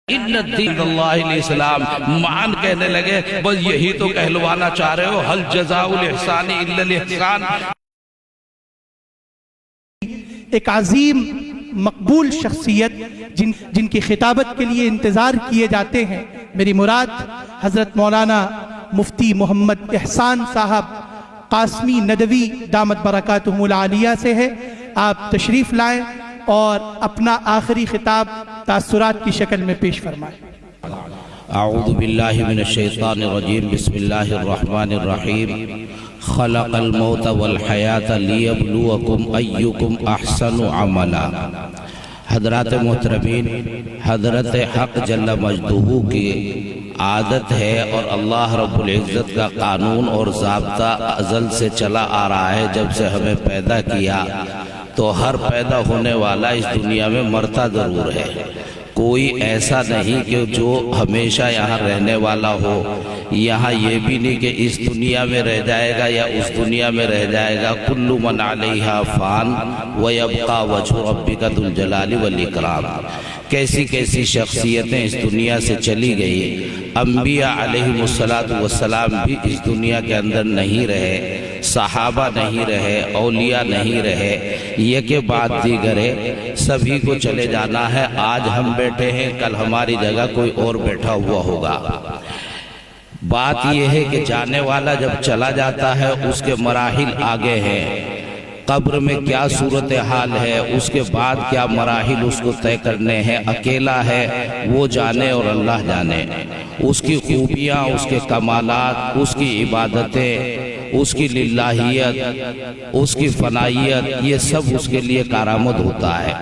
ان الدین اللہ الاسلام مان کہنے لگے بس یہی تو کہلوانا چاہ رہے ہو حل جزاء الاحسان الا الاحسان۔ ایک عظیم مقبول شخصیت جن کی خطابت کے لیے انتظار کیے جاتے ہیں، میری مراد حضرت مولانا مفتی محمد احسان صاحب قاسمی ندوی دامت برکاتہم العالیہ سے ہے۔ آپ تشریف لائیں اور اپنا آخری خطاب تاثرات کی شکل میں پیش فرمائیں۔ اعوذ باللہ من الشیطان الرجیم، بسم اللہ الرحمن الرحیم۔ خلق الموت والحیات لیبلوکم ایکم احسن عملا۔ حضرات محترمین، حضرت حق جل مجدہ کی عادت ہے اور اللہ رب العزت کا قانون اور ضابطہ ازل سے چلا آ رہا ہے۔ جب سے ہمیں پیدا کیا تو ہر پیدا ہونے والا اس دنیا میں مرتا ضرور ہے۔ کوئی ایسا نہیں کہ جو ہمیشہ یہاں رہنے والا ہو۔ یہاں یہ بھی نہیں کہ اس دنیا میں رہ جائے گا یا اس دنیا میں رہ جائے گا۔ کل من علیہا فان ویبقى وجہ ربک ذو الجلال والاکرام۔ کیسی کیسی شخصیتیں اس دنیا سے چلی گئی۔ انبیاء علیہم السلام بھی اس دنیا کے اندر نہیں رہے، صحابہ نہیں رہے، اولیاء نہیں رہے، یہ کہ بات دیگرے سبھی کو چلے جانا ہے۔ آج ہم بیٹھے ہیں، کل ہماری جگہ کوئی اور بیٹھا ہوا ہوگا۔ بات یہ ہے کہ جانے والا جب چلا جاتا ہے اس کے مراحل آگے ہیں۔ قبر میں کیا صورتحال ہے، اس کے بعد کیا مراحل اس کو طے کرنے ہیں، اکیلا ہے، وہ جانے اور اللہ جانے۔ اس کی خوبیاں، اس کے کمالات، اس کی عبادتیں، اس کی للہیت، اس کی فنائیت، یہ سب اس کے لیے کارآمد ہوتا ہے۔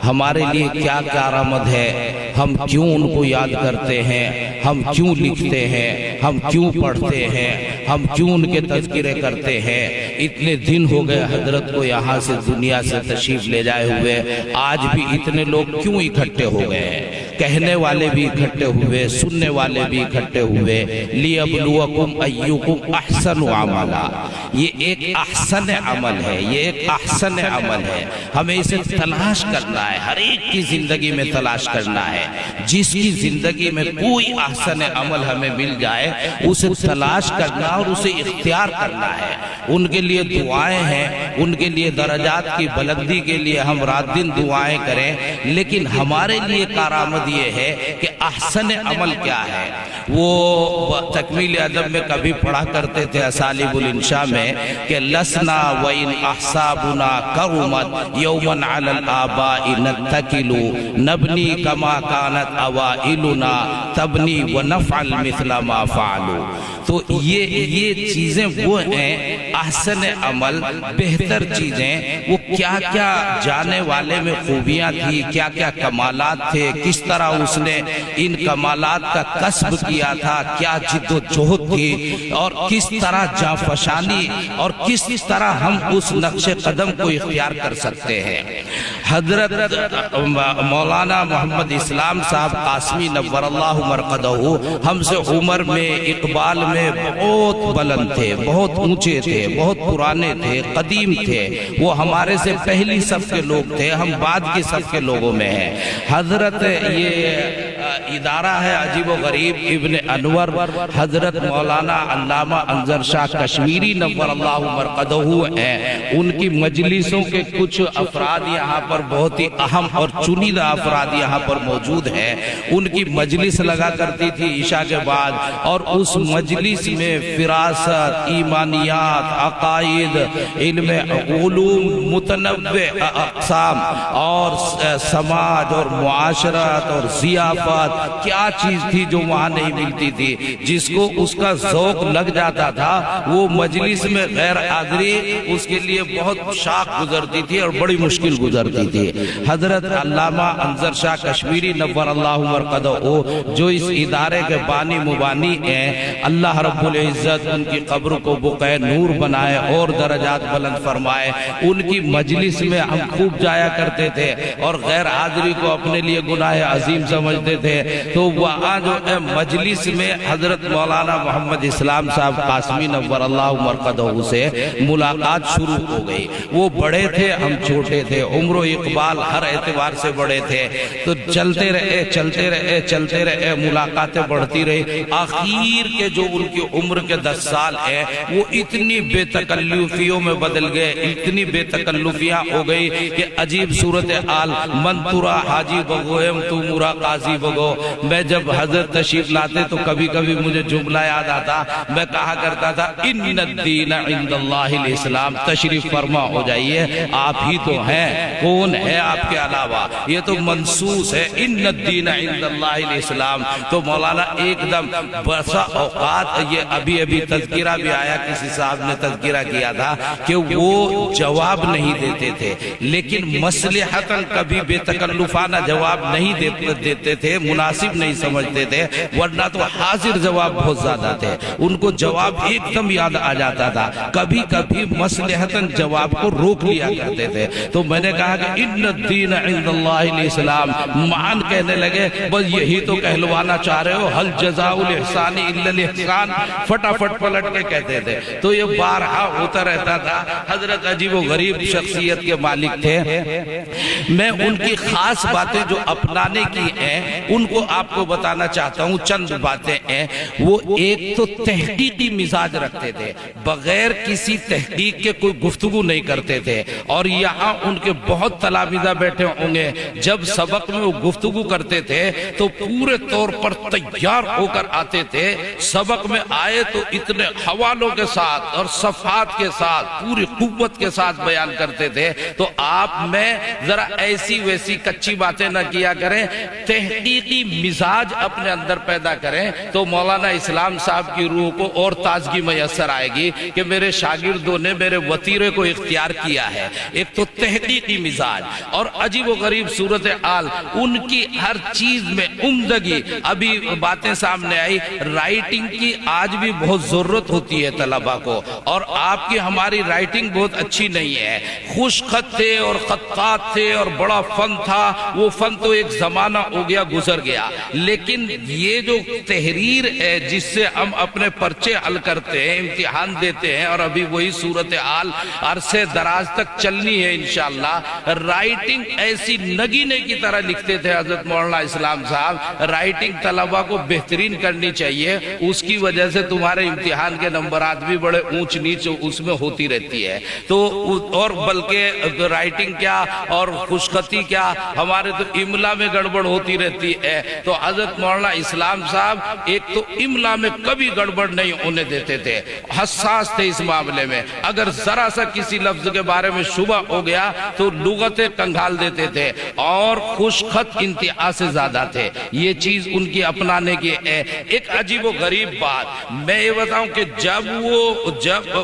ہمارے لیے کیا کارآمد ہے، ہم کیوں ان کو یاد کرتے ہیں، ہم کیوں لکھتے ہیں، ہم کیوں پڑھتے ہیں، ہم کیوں ان کے تذکرے کرتے ہیں۔ اتنے دن ہو گئے حضرت کو یہاں سے دنیا سے تشریف لے جائے ہوئے، آج بھی اتنے لوگ کیوں اکٹھے ہو گئے ہیں؟ کہنے والے بھی اکٹھے ہوئے، سننے والے بھی اکٹھے ہوئے۔ لیبلوکم ایکم احسن عملا، یہ ایک احسن عمل ہے، یہ ایک احسن عمل ہے۔ ہمیں اسے تلاش کرنا ہے، ہر ایک کی زندگی میں تلاش کرنا ہے۔ جس کی زندگی میں کوئی احسن عمل ہمیں مل جائے اسے تلاش کرنا اور اسے اختیار کرنا ہے۔ ان کے لیے دعائیں ہیں، ان کے لیے درجات کی بلندی کے لیے ہم رات دن دعائیں کریں، لیکن ہمارے لیے کارآمد یہ ہے کہ احسن عمل کیا ہے۔ وہ تکمیل ادب میں کبھی پڑھا کرتے تھے اسالیب الانشاء میں کہ لسنا وَإِنْ أَحْسَابُنَا كَرُمَتْ يَوْمًا عَلَى الْآبَاءِ نَتَّكِلُ نَبْنِي كَمَا كَانَتْ أَوَائِلُنَا تَبْنِي وَنَفْعَلْ مِثْلَ مَا فَعَلُوا۔ تو یہ چیزیں وہ ہیں احسن عمل، بہتر چیزیں۔ وہ کیا کیا جانے والے میں خوبیاں تھی، کیا کیا کمالات تھے، کس طرح اس نے ان کمالات کا کسب کیا تھا، کیا جد و جہد تھی، اور کس طرح جانفشانی اور کس طرح ہم اس نقش قدم کو اختیار کر سکتے ہیں۔ حضرت مولانا محمد اسلام صاحب قاسمی نور اللہ مرقدہ ہم سے عمر میں، اقبال میں بہت بلند تھے، بہت اونچے تھے، بہت پرانے تھے، قدیم تھے۔ وہ ہمارے سے پہلی صف کے لوگ تھے، ہم بعد کی صف کے لوگوں میں ہیں۔ حضرت یہ ادارہ ہے عجیب و غریب ابن انور، حضرت مولانا علامہ انظر شاہ کشمیری نور اللہ مرقدہ ہیں۔ ان کی مجلسوں کے کچھ افراد یہاں پر بہت ہی اہم اور چنیدہ افراد یہاں پر موجود ہیں۔ ان کی مجلس لگا کرتی تھی عشاء کے بعد، اور اس مجلس میں فراست، ایمانیات، عقائد، علم علوم متنوع اقسام اور سماج اور معاشرت اور ضیافت، کیا چیز تھی جو وہاں نہیں ملتی تھی۔ جس کو اس کا ذوق لگ جاتا تھا وہ مجلس میں غیر حاضری اس کے لیے بہت شاق گزرتی تھی اور بڑی مشکل گزرتی تھی۔ حضرت علامہ انظر شاہ کشمیری نور اللہ مرقدہ جو اس ادارے کے بانی مبانی ہیں، اللہ رب العزت ان کی قبر کو بقعہ نور بنائے اور درجات بلند فرمائے۔ ان کی مجلس میں ہم خوب جایا کرتے تھے اور غیر حاضری کو اپنے لیے گناہ عظیم سمجھتے تھے، تو وہاں جو مجلس میں حضرت مولانا محمد اسلام صاحب قاسمی نور اللہ مرقدہ سے ملاقات شروع ہو گئی. وہ بڑے تھے, ہم چھوٹے تھے, عمر و اقبال ہر اعتبار سے بڑے تھے. تو چلتے رہے, ملاقاتیں بڑھتی رہی. آخر کے جو ان کی عمر کے 10 سال ہیں وہ اتنی بے تکلفیوں میں بدل گئے, اتنی بے تکلفیاں ہو گئی کہ عجیب صورتحال. من ترا حاجی بگویم تو مرا قاضی بگو. میں جب حضرت تشریف لاتے تو کبھی کبھی مجھے جملہ یاد آتا, میں کہا کرتا تھا ان الدین عند اللہ الاسلام. تشریف فرما ہو جائیے, آپ ہی تو ہیں, کون ہے آپ کے علاوہ, یہ تو منصوص ہے ان الدین عند اللہ الاسلام. تو مولانا ایک دم بسا اوقات, یہ ابھی تذکرہ بھی آیا, کسی صاحب نے تذکرہ کیا تھا کہ وہ جواب نہیں دیتے تھے, لیکن مصلحتاً کبھی بے تکلفانہ جواب نہیں دیتے تھے, مناسب نہیں سمجھتے تھے, ورنہ تو حاضر جواب بہت زیادہ تھے. ان کو جواب ایک دم یاد آ جاتا تھا, کبھی کبھی مصلحتاً جواب کو روک لیا کرتے تھے. تو میں نے کہا کہ ان الدین عند اللہ الاسلام. مان کہنے لگے بس یہی تو کہلوانا چاہ رہے ہو, حل جزاء الاحسان الا الاحسان. فٹافٹ پلٹ کے کہتے تھے. تو یہ بارہا ہوتا رہتا تھا. حضرت عجیب و غریب شخصیت کے مالک تھے. میں ان کی خاص باتیں جو اپنانے کی ہیں ان کو آپ کو بتانا چاہتا ہوں. چند باتیں ہیں. وہ ایک تو تحقیقی مزاج رکھتے تھے, بغیر کسی تحقیق کے کوئی گفتگو نہیں کرتے تھے. اور یہاں ان کے بہت تلامذہ بیٹھے ہوں گے, جب سبق میں وہ گفتگو کرتے تھے تو پورے طور پر تیار ہو کر آتے تھے. سبق میں آئے تو اتنے حوالوں کے ساتھ اور صفحات کے ساتھ پوری قوت کے ساتھ بیان کرتے تھے. تو آپ میں ذرا ایسی ویسی کچی باتیں نہ کیا کریں, تحقیقی مزاج اپنے اندر پیدا کریں, تو مولانا اسلام صاحب کی روح کو اور تازگی میسر آئے گی کہ میرے شاگردوں نے میرے وطیرے کو اختیار کیا ہے. ایک تو تحقیقی مزاج اور عجیب و غریب صورتحال, ان کی ہر چیز میں عمدگی. ابھی باتیں سامنے آئی, رائٹنگ کی آج بھی بہت ضرورت ہوتی ہے طلبہ کو, اور آپ کی ہماری رائٹنگ بہت اچھی نہیں ہے. خوش خط تھے اور خطات تھے اور بڑا فن تھا, وہ فن تو ایک زمانہ ہو گیا, گزر گیا. لیکن یہ جو تحریر ہے جس سے ہم اپنے پرچے حل کرتے ہیں, امتحان دیتے ہیں, اور ابھی وہی صورتحال عرصے دراز تک چلنی ہے انشاءاللہ. رائٹنگ ایسی نگینے کی طرح لکھتے تھے حضرت مولانا اسلام صاحب. رائٹنگ طلبہ کو بہترین کرنی چاہیے, اس کی وجہ سے تمہارے امتحان کے نمبرات بھی بڑے اونچ نیچ اس میں ہوتی رہتی ہے. تو اور بلکہ رائٹنگ کیا اور خوشخطی کیا, ہمارے تو املا میں گڑبڑ ہوتی رہتی ہے. تو حضرت مولانا اسلام صاحب ایک تو املا میں کبھی گڑبڑ نہیں ہونے دیتے تھے, حساس تھے اس معاملے میں. اگر ذرا سا کسی لفظ کے بارے میں شبہ ہو گیا تو لغتیں کنگھال دیتے تھے, اور خوش خط انتہا سے زیادہ تھے. یہ چیز ان کی اپنانے کی ہے. ایک عجیب و غریب بات میں یہ بتاؤں کہ جب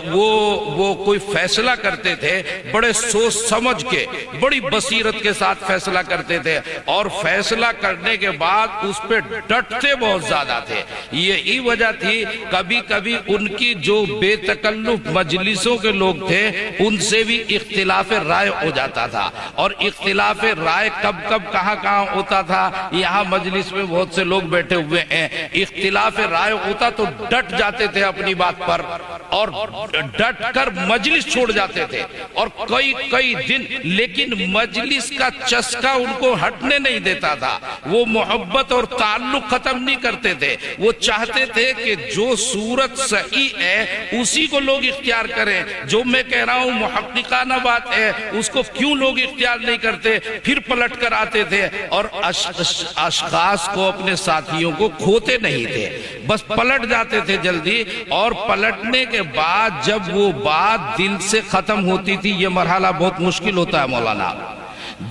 وہ کوئی فیصلہ کرتے تھے, بڑے سوچ سمجھ کے بڑی بصیرت کے ساتھ فیصلہ کرتے تھے, اور فیصلہ کرنے کے بعد اس پہ ڈٹتے بہت زیادہ تھے. یہی وجہ تھی کبھی کبھی ان کی جو بے تکلف مجلسوں کے لوگ تھے ان سے بھی اختلاف رائے ہو جاتا تھا. اور اختلاف رائے کب کہاں ہوتا تھا, یہاں مجلس میں بہت سے لوگ بیٹھے ہوئے ہیں, اختلاف رائے ہوتا تو ڈٹ جاتے تھے اپنی بات پر, اور ڈٹ کر مجلس چھوڑ جاتے تھے, اور کئی دن. لیکن مجلس کا چسکا ان کو ہٹنے نہیں دیتا تھا. وہ محبت اور تعلق ختم نہیں کرتے تھے. وہ چاہتے تھے کہ جو صورت صحیح ہے اسی کو لوگ اختیار کریں. جو میں کہہ رہا ہوں محققانہ بات ہے, اس کو کیوں لوگ اختیار نہیں کرتے. پھر پلٹ کر آتے تھے, اور اشخاص کو, اپنے ساتھیوں کو کھوتے نہیں تھے, بس پلٹ جاتے تھے جلدی. اور پلٹنے کے بعد جب وہ بات دل سے ختم ہوتی تھی, یہ مرحلہ بہت مشکل ہوتا ہے مولانا.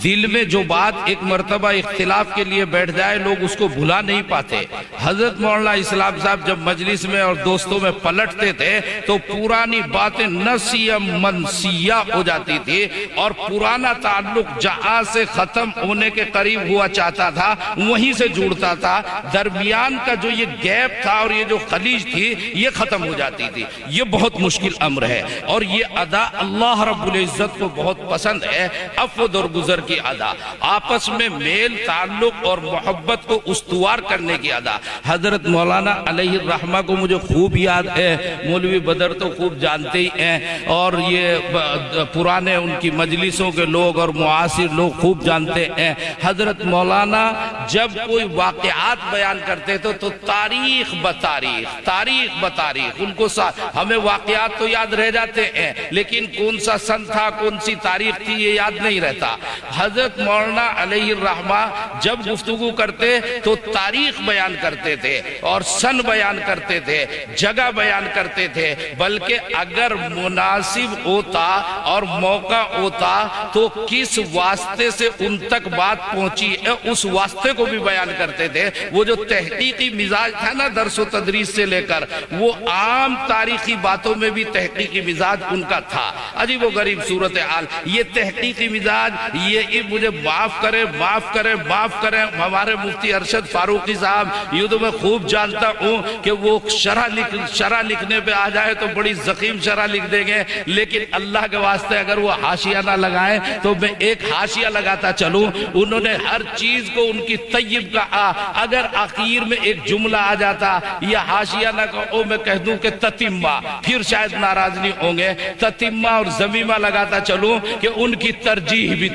دل میں جو بات ایک مرتبہ اختلاف کے لیے بیٹھ جائے, لوگ اس کو بھلا نہیں پاتے. حضرت مولانا اسلام صاحب جب مجلس میں اور دوستوں میں پلٹتے تھے تو پرانی باتیں نسیہ منسیہ ہو جاتی تھی, اور پرانا تعلق جہاں سے ختم ہونے کے قریب ہوا چاہتا تھا وہیں سے جڑتا تھا. درمیان کا جو یہ گیپ تھا اور یہ جو خلیج تھی یہ ختم ہو جاتی تھی. یہ بہت مشکل امر ہے, اور یہ ادا اللہ رب العزت کو بہت پسند ہے. عفو درگزر گزر کی ادا، آپس میں میل تعلق اور محبت کو استوار کرنے کی ادا۔ حضرت مولانا علیہ الرحمہ کو مجھے خوب یاد ہے، مولوی بدر تو خوب جانتے ہی ہیں، اور یہ پرانے ان کی مجلسوں کے لوگ اور معاصر لوگ خوب جانتے ہیں۔ حضرت مولانا جب کوئی واقعات بیان کرتے تھے تو تاریخ بتاریخ ان کو ہمیں واقعات تو یاد رہ جاتے ہیں، لیکن کون سا سن تھا، کون سی تاریخ تھی، یہ یاد نہیں رہتا۔ حضرت مولانا علیہ الرحمہ جب گفتگو کرتے تو تاریخ بیان کرتے تھے اور سن بیان کرتے تھے، جگہ بیان کرتے تھے، بلکہ اگر مناسب ہوتا اور موقع ہوتا تو کس واسطے سے ان تک بات پہنچی ہے اس واسطے کو بھی بیان کرتے تھے۔ وہ جو تحقیقی مزاج تھا نا درس و تدریس سے لے کر، وہ عام تاریخی باتوں میں بھی تحقیقی مزاج ان کا تھا۔ عجیب و غریب صورتحال، یہ تحقیقی مزاج، یہ مجھے معاف کریں ہمارے مفتی ارشد فاروقی صاحب، یہ تو میں خوب جانتا ہوں کہ وہ شرح لکھنے پہ آ جائے تو بڑی زخیم شرح لکھ دیں گے، لیکن اللہ کے واسطے اگر وہ حاشیہ نہ لگائیں تو میں ایک حاشیہ لگاتا چلوں۔ انہوں نے ہر چیز کو ان کی طیب کہا، اگر آخر میں ایک جملہ آ جاتا یا حاشیہ نہ کہو میں کہہ دوں کہ تتمہ، پھر شاید ناراض نہیں ہوں گے، تتمہ اور ضمیمہ لگاتا چلوں کہ ان کی ترجیح بھی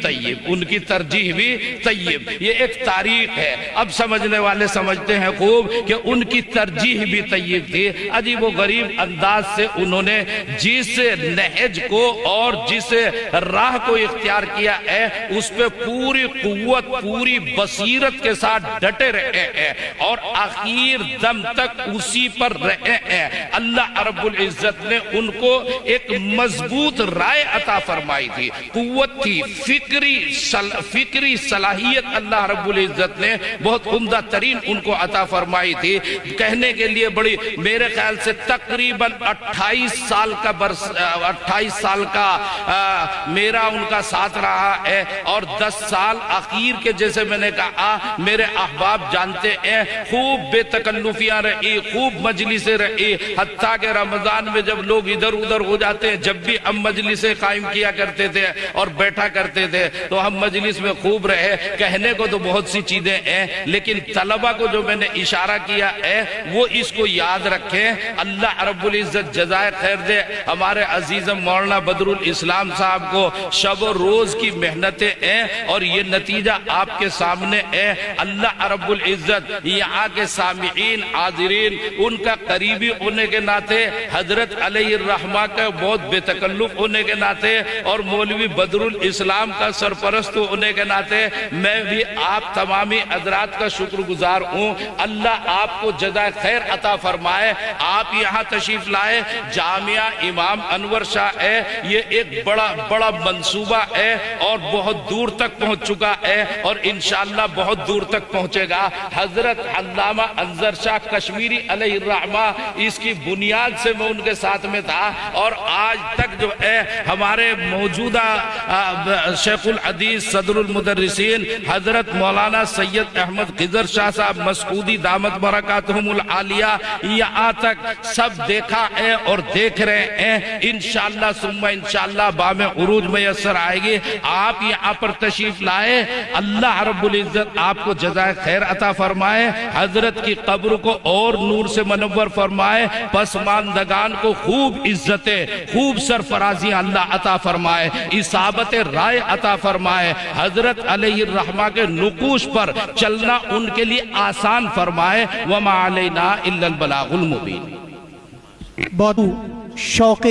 طیب، یہ ایک تاریخ ہے۔ اب سمجھنے والے سمجھتے ہیں خوب کہ ان کی ترجیح بھی طیب تھی۔ عجیب و غریب انداز سے انہوں نے جس نہج کو اور جس راہ کو اختیار کیا ہے اس پہ پوری قوت، پوری بصیرت کے ساتھ ڈٹے رہے ہیں اور آخر دم تک اسی پر رہے ہیں۔ اللہ رب العزت نے ان کو ایک مضبوط رائے عطا فرمائی تھی، قوت تھی، فکری صلاحیت اللہ رب العزت نے بہت عمدہ ترین ان کو عطا فرمائی تھی۔ کہنے کے لیے بڑی، میرے خیال سے تقریباً 28 سال کا میرا ان کا ساتھ رہا ہے، اور 10 سال اخیر کے جیسے میں نے کہا میرے احباب جانتے ہیں، خوب بے تکلفیاں رہی، خوب مجلسیں رہی، حتیٰ کہ رمضان میں جب لوگ ادھر ادھر ہو جاتے ہیں، جب بھی ہم مجلسیں قائم کیا کرتے تھے اور بیٹھا کرتے تھے تو ہم مجلس میں خوب رہے۔ کہنے کو تو بہت سی چیزیں ہیں، لیکن طلبہ کو جو میں نے اشارہ کیا ہے وہ اس کو یاد رکھیں۔ اللہ رب العزت جزائے خیر دے ہمارے عزیزم مولانا بدر الاسلام صاحب کو، شب و روز کی محنتیں ہیں اور یہ نتیجہ آپ کے سامنے ہے۔ اللہ رب العزت یہاں کے سامعین، حاضرین، ان کا قریبی ہونے کے ناطے، حضرت علیہ الرحمہ کا بہت بے تکلف ہونے کے ناطے اور مولوی بدر الاسلام کا سرپرست ہونے کے ناطے میں بھی آپ تمامی حضرات کا شکر گزار ہوں۔ اللہ آپ کو جزائے خیر عطا فرمائے۔ آپ یہاں تشریف لائے، جامعہ امام انور شاہ ہے، یہ ایک بڑا منصوبہ ہے اور بہت دور تک پہنچ چکا ہے اور انشاءاللہ بہت دور تک پہنچے گا۔ حضرت علامہ انظر شاہ کشمیری علیہ الرحمہ، اس کی بنیاد سے میں ان کے ساتھ میں تھا اور آج تک جو ہے ہمارے موجودہ شیخ الحدیث صدر المدرسین حضرت مولانا سید احمد خضر شاہ صاحب مسعودی دامت برکاتہم العالیہ، یہاں تک سب دیکھا ہے اور دیکھ رہے ہیں۔ انشاءاللہ ثم انشاءاللہ بام عروج میسر آئے گی۔ آپ یہاں پر تشریف لائے، اللہ رب العزت آپ کو جزائے خیر عطا فرمائے، حضرت کی قبر کو اور نور سے منور فرمائے، پسماندگان کو خوب عزتیں، خوب سرفرازیاں اللہ عطا فرمائے، اصابت رائے عطا فرمائے، حضرت علیہ الرحمہ کے نقوش پر چلنا ان کے لیے آسان فرمائے۔ وما علینا الا البلاغ المبین۔ بہت شوق